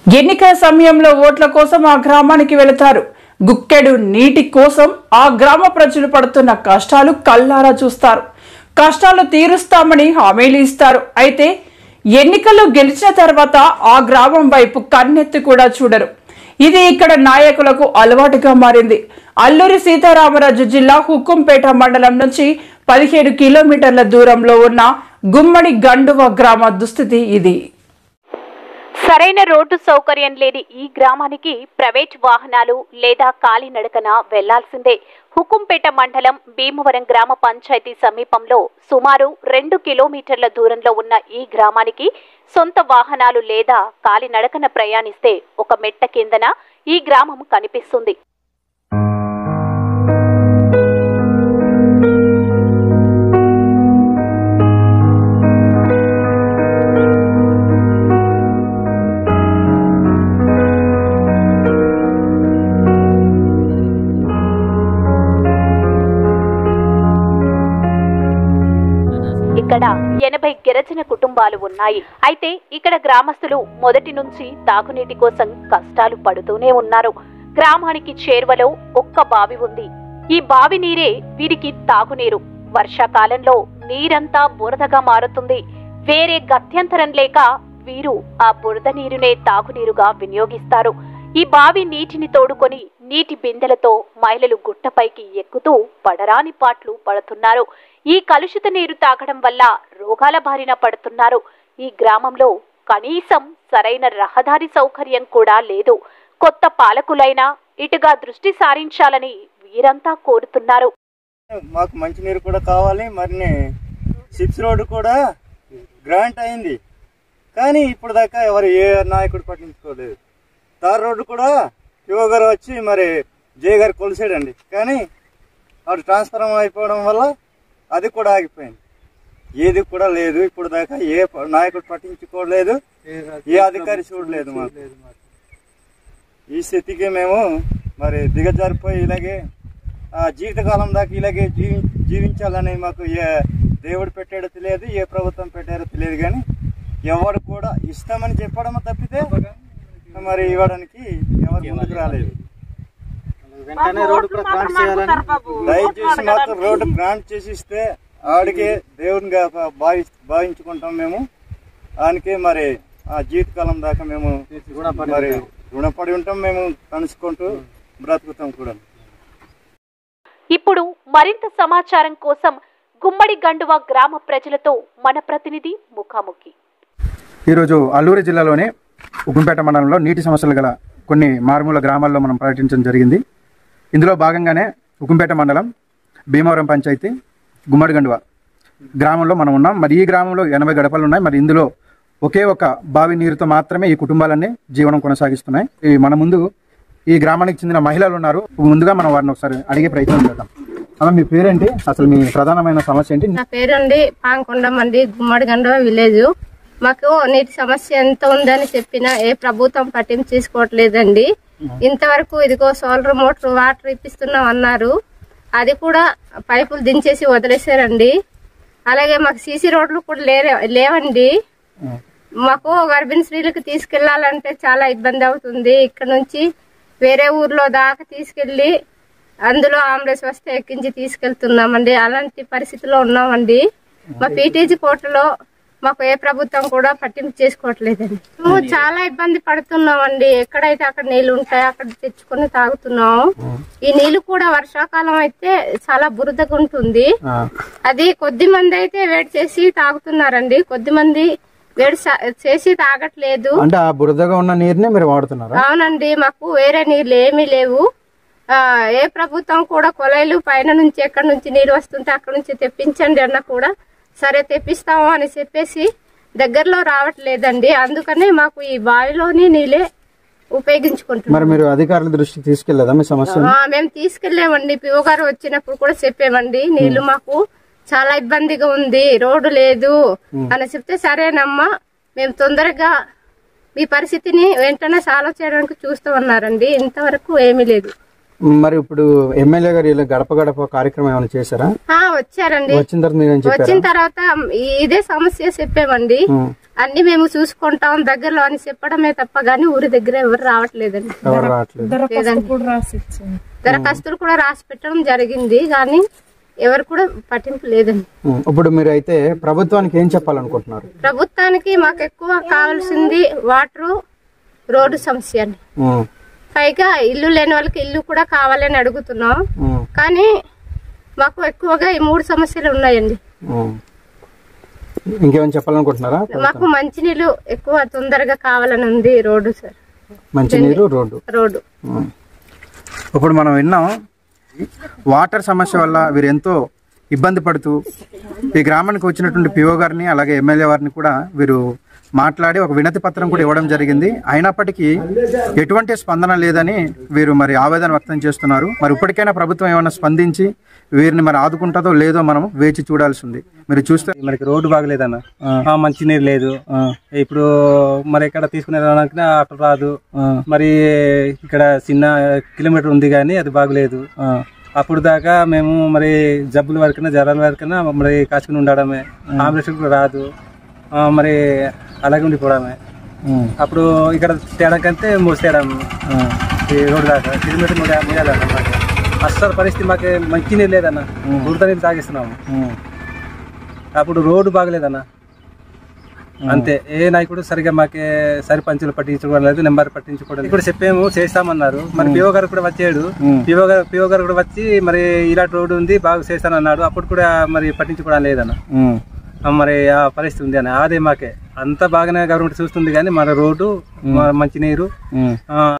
ఎన్నికల సమయంలో ఓట్ల కోసం ఆ గ్రామానికి వెళతారు. గుక్కెడు నీటి కోసం ఆ గ్రామ ప్రజలు పడుతున్న కష్టాలు కళ్ళారా చూస్తారు. కష్టాలు తీరుస్తామని హామీలు ఇస్తారు. అయితే ఎన్నికల్లో గెలిచిన తర్వాత ఆ గ్రామం వైపు కన్నెత్తి కూడా చూడరు. ఇది ఇక్కడ నాయకులకు అలవాటుగా మారింది. అల్లూరి సీతారామరాజు జిల్లా హుకుంపేట మండలం నుంచి 17 కిలోమీటర్ల దూరంలో ఉన్న గుమ్మడి గండువ గ్రామ దుస్థితి ఇది. సరైన రోడ్డు సౌకర్యం లేని ఈ గ్రామానికి ప్రైవేట్ వాహనాలు లేదా కాలినడకన వెళ్లాల్సిందే. హుకుంపేట మండలం భీమవరం గ్రామ పంచాయతీ సమీపంలో సుమారు 2 కిలోమీటర్ల దూరంలో ఉన్న ఈ గ్రామానికి సొంత వాహనాలు లేదా కాలినడకన ప్రయాణిస్తే ఒక మెట్ట కిందన ఈ గ్రామం కనిపిస్తుంది. ఇక్కడ 80 గిరిజన కుటుంబాలు ఉన్నాయి. అయితే ఇక్కడ గ్రామస్తులు మొదటి నుంచి తాగునీటి కోసం కష్టాలు పడుతూనే ఉన్నారు. గ్రామానికి చేరువలో ఒక్క బావి ఉంది. ఈ బావి నీరే వీరికి తాగునీరు. వర్షాకాలంలో నీరంతా బురదగా మారుతుంది. వేరే గత్యంతరం లేక వీరు ఆ బురద నీరునే తాగునీరుగా వినియోగిస్తారు. ఈ బావి నీటిని తోడుకొని నీటి బిందెలతో మహిళలు గుట్టపైకి ఎక్కుతూ పడరాని పాట్లు పడుతున్నారు. ఈ కలుషిత నీరు తాగడం వల్ల రోగాల బారిన పడుతున్నారు. ఈ గ్రామంలో కనీసం సరైన రహదారి సౌకర్యం కూడా లేదు. కొత్త పాలకులైనా ఇటుగా దృష్టి సారించాలని వీరంతా కోరుతున్నారు. మాకు మంచినీరు కూడా కావాలి. మరి సిప్స్ రోడ్డు కూడా గ్రాంట్ అయింది, కానీ ఇప్పుడు దాకా ఎవరు ఏ నాయకుడు పట్టించుకోలేదు. తార్ రోడ్డు కూడా యువ గారు వచ్చి మరి జే గారు కొలిసాడండి, కానీ అటు ట్రాన్స్ఫర్ అయిపోవడం వల్ల అది కూడా ఆగిపోయింది. ఏది కూడా లేదు. ఇప్పుడు దాకా ఏ నాయకుడు పట్టించుకోలేదు, ఏ అధికారి చూడలేదు. మాకు ఈ స్థితికి మేము మరి దిగజారిపోయి ఇలాగే జీవితకాలం దాకా ఇలాగే జీవించాలని మాకు ఏ దేవుడు పెట్టాడో తెలియదు, ఏ ప్రభుత్వం పెట్టారో తెలియదు, కానీ ఎవరు కూడా ఇస్తామని చెప్పడం తప్పితే మరి ఇవ్వడానికి ఎవరు ముందుకు రాలేదు. దయచేసి మాకు రోడ్డు గ్రాంట్ చేసి ఇస్తే ఆడికే దేవునిగా భావించుకుంటాం మేము. దానికే మరి ఆ జీవితకాలం దాకా మేము మరి రుణపడి ఉంటాం. మేము కలుసుకుంటూ బ్రతుకుతాం కూడా. ఇప్పుడు మరింత సమాచారం కోసం గుమ్మడి గండువ గ్రామ ప్రజలతో మన ప్రతినిధి ముఖాముఖి. ఈరోజు అల్లూరి జిల్లాలోని హుకుంపేట మండలంలో నీటి సమస్యలు గల కొన్ని మారుమూల గ్రామాల్లో మనం పర్యటించడం జరిగింది. ఇందులో భాగంగానే హుకుంపేట మండలం భీమవరం పంచాయతీ గుమ్మడి గండువ గ్రామంలో మనం ఉన్నాం. మరి ఈ గ్రామంలో 80 గడపలు ఉన్నాయి. మరి ఇందులో ఒకే ఒక బావి నీరుతో మాత్రమే ఈ కుటుంబాలన్నీ జీవనం కొనసాగిస్తున్నాయి. మన ముందు ఈ గ్రామానికి చెందిన మహిళలు ఉన్నారు. ముందుగా మనం వారిని ఒకసారి అడిగే ప్రయత్నం చేద్దాం. అలా మీ పేరేంటి, అసలు మీ ప్రధానమైన సమస్య ఏంటి? నా పేరండి పాంకొండం అండి, గుమ్మడి గండువ విలేజ్. మాకు నీటి సమస్య ఎంత ఉందని చెప్పినా ఏ ప్రభుత్వం పట్టించుకోవట్లేదండి. ఇంతవరకు ఇదిగో సోలర్ మోటార్ వాటర్ ఇప్పిస్తున్నాం అన్నారు, అది కూడా పైపులు దించేసి వదిలేశారండి. అలాగే మాకు సీసీ రోడ్లు కూడా లేవండి. మాకు గర్భిణీ స్త్రీలకు తీసుకెళ్లాలంటే చాలా ఇబ్బంది అవుతుంది. ఇక్కడ నుంచి వేరే ఊర్లో దాకా తీసుకెళ్లి అందులో అంబులెన్స్ వస్తే ఎక్కించి తీసుకెళ్తున్నామండి. అలాంటి పరిస్థితిలో ఉన్నామండి. మా పీటీజీ కోటలో మాకు ఏ ప్రభుత్వం కూడా పట్టింపు చేసుకోవట్లేదండి. మేము చాలా ఇబ్బంది పడుతున్నామండి. ఎక్కడైతే అక్కడ నీళ్లు ఉంటాయి అక్కడ తెచ్చుకొని తాగుతున్నాం. ఈ నీళ్లు కూడా వర్షాకాలం అయితే చాలా బురదగా ఉంటుంది. అది కొద్ది మంది అయితే వేడి చేసి తాగుతున్నారండి, కొద్ది మంది వేడి చేసి తాగట్లేదు. అంటే ఆ బురదగా ఉన్న నీరునే మీరు వాడుతున్నారు? అవునండి, మాకు వేరే నీళ్లు ఏమీ లేవు. ఏ ప్రభుత్వం కూడా కొలైలు పైన నుంచి ఎక్కడి నుంచి నీరు వస్తుంటే అక్కడ నుంచి తెప్పించండి అన్న కూడా సరే తెప్పిస్తాము అని చెప్పేసి దగ్గరలో రావట్లేదండి. అందుకనే మాకు ఈ బావిలోని నీళ్ళే ఉపయోగించుకుంటున్నాం. మరి మీరు అధికారుల దృష్టికి తీసుకెళ్లేదా మీ సమస్య? మేము తీసుకెళ్లేమండి. పిఓ గారు వచ్చినప్పుడు కూడా చెప్పామండి, నీళ్లు మాకు చాలా ఇబ్బందిగా ఉంది, రోడ్డు లేదు అని చెప్తే సరేనమ్మా మేము తొందరగా మీ పరిస్థితిని వెంటనే సాల్వ్ చేయడానికి చూస్తామన్నారండి. ఇంతవరకు ఏమీ లేదు. మరి ఇప్పుడు ఎమ్మెల్యే గారు ఇలా గడప గడప కార్యక్రమం ఏమైనా చేశారా? వచ్చారండి. వచ్చిన తర్వాత ఇదే సమస్య చెప్పామండి. అన్ని మేము చూసుకుంటాం దగ్గరలో అని చెప్పడమే తప్ప గానీ ఊరి దగ్గర ఎవరు రావట్లేదండి. దరఖాస్తులు కూడా రాసి పెట్టడం జరిగింది కానీ ఎవరు కూడా పట్టింపు లేదండి. ఇప్పుడు మీరు అయితే ప్రభుత్వానికి ఏం చెప్పాలనుకుంటున్నారు? ప్రభుత్వానికి మాకు ఎక్కువ కావాల్సింది వాటర్, రోడ్డు సమస్య అండి. పైగా ఇల్లు లేని వాళ్ళకి ఇల్లు కూడా కావాలని అడుగుతున్నాం కానీ మాకు ఎక్కువగా ఈ 3 సమస్యలు ఉన్నాయండి. ఇంకేమైనా చెప్పాలనుకుంటున్నారా? మాకు మంచినీళ్ళు ఎక్కువ తొందరగా కావాలని ఉంది. రోడ్డు సార్, మంచినీరు, రోడ్డు. ఇప్పుడు మనం విన్నాం వాటర్ సమస్య వల్ల వీరు ఎంతో ఇబ్బంది పడుతూ ఈ గ్రామానికి వచ్చినటువంటి పిఓ గారిని అలాగే ఎమ్మెల్యే వారిని కూడా వీరు మాట్లాడి ఒక వినతి పత్రం కూడా ఇవ్వడం జరిగింది. అయినప్పటికీ ఎటువంటి స్పందన లేదని వీరు మరి ఆవేదన వ్యక్తం చేస్తున్నారు. మరి ఇప్పటికైనా ప్రభుత్వం ఏమైనా స్పందించి వీరిని మరి ఆదుకుంటుందో లేదో మనం వేచి చూడాల్సి ఉంది. మీరు చూస్తే మనకి రోడ్డు బాగలేదన్న, మంచినీరు లేదు. ఇప్పుడు మరి ఇక్కడ తీసుకునే రావడానికి అటు రాదు. మరి ఇక్కడ చిన్న కిలోమీటర్ ఉంది కానీ అది బాగలేదు. అప్పుడు దాకా మేము మరి జబ్బుల వరకైనా జ్వరాల వరకైనా మరి కాచుకుని ఉండడమే, ఆంబులెన్స్ కూడా రాదు. మరి అలాగే ఉండిపోవడమే. అప్పుడు ఇక్కడ తేడాకంటే మోసేయడం ఈ రోడ్డు దాకా కిలోమీటర్ మోయాలన్న. మాకు అస్సలు పరిస్థితి మాకు మంచినీరు లేదన్న, బురద నీళ్ళు తాగిస్తున్నాము. అప్పుడు రోడ్డు బాగలేదన్న, అంతే. ఏ నాయకుడు సరిగా మాకే సరిపంచులు పట్టించుకోవడం లేదు, నెంబర్ పట్టించుకోవడం. ఇప్పుడు చెప్పేమో చేస్తామన్నారు. మరి పిఓ గారు కూడా వచ్చాడు. పిఓ గారు కూడా వచ్చి మరి ఇలాంటి రోడ్డు ఉంది బాగా చేస్తానన్నాడు. అప్పుడు కూడా మరి పట్టించుకోవడం లేదన్న. మరి ఆ పరిస్థితి ఉంది అని అదే మాకే అంతా బాగానే గవర్నమెంట్ చూస్తుంది కానీ మన రోడ్డు, మంచినీరు